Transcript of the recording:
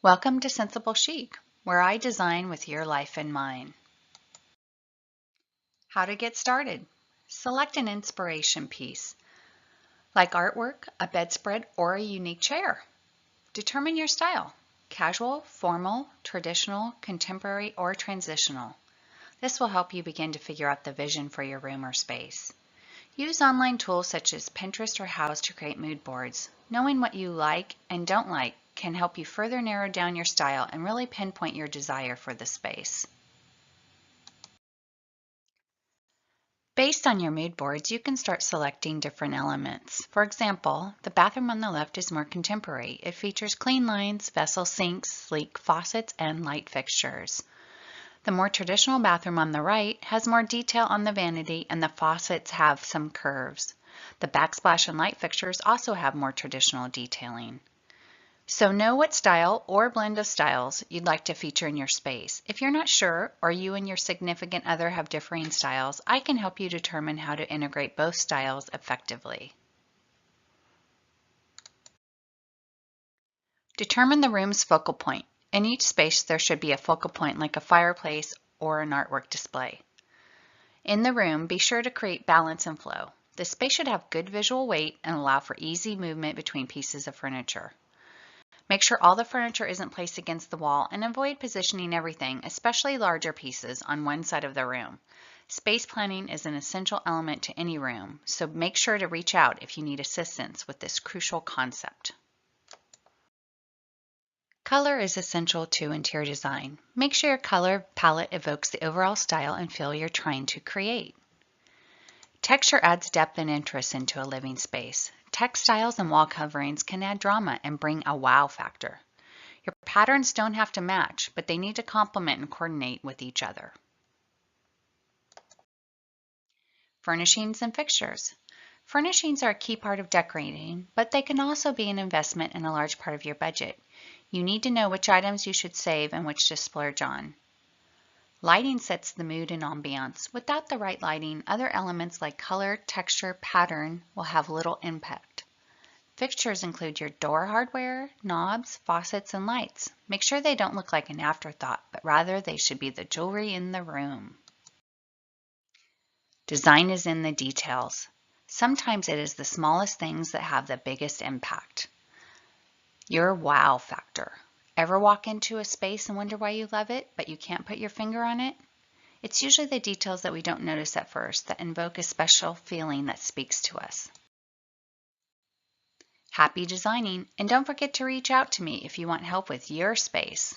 Welcome to Sensible Chic, where I design with your life in mind. How to get started. Select an inspiration piece, like artwork, a bedspread, or a unique chair. Determine your style, casual, formal, traditional, contemporary, or transitional. This will help you begin to figure out the vision for your room or space. Use online tools such as Pinterest or Houzz to create mood boards. Knowing what you like and don't like can help you further narrow down your style and really pinpoint your desire for the space. Based on your mood boards, you can start selecting different elements. For example, the bathroom on the left is more contemporary. It features clean lines, vessel sinks, sleek faucets, and light fixtures. The more traditional bathroom on the right has more detail on the vanity and the faucets have some curves. The backsplash and light fixtures also have more traditional detailing. So know what style or blend of styles you'd like to feature in your space. If you're not sure, or you and your significant other have differing styles, I can help you determine how to integrate both styles effectively. Determine the room's focal point. In each space, there should be a focal point like a fireplace or an artwork display. In the room, be sure to create balance and flow. The space should have good visual weight and allow for easy movement between pieces of furniture. Make sure all the furniture isn't placed against the wall and avoid positioning everything, especially larger pieces, on one side of the room. Space planning is an essential element to any room, so make sure to reach out if you need assistance with this crucial concept. Color is essential to interior design. Make sure your color palette evokes the overall style and feel you're trying to create. Texture adds depth and interest into a living space. Textiles and wall coverings can add drama and bring a wow factor. Your patterns don't have to match, but they need to complement and coordinate with each other. Furnishings and fixtures. Furnishings are a key part of decorating, but they can also be an investment in a large part of your budget. You need to know which items you should save and which to splurge on. Lighting sets the mood and ambiance. Without the right lighting, other elements like color, texture, pattern will have little impact. Fixtures include your door hardware, knobs, faucets, and lights. Make sure they don't look like an afterthought, but rather they should be the jewelry in the room. Design is in the details. Sometimes it is the smallest things that have the biggest impact. Your wow factor. Ever walk into a space and wonder why you love it, but you can't put your finger on it? It's usually the details that we don't notice at first that invoke a special feeling that speaks to us. Happy designing, and don't forget to reach out to me if you want help with your space.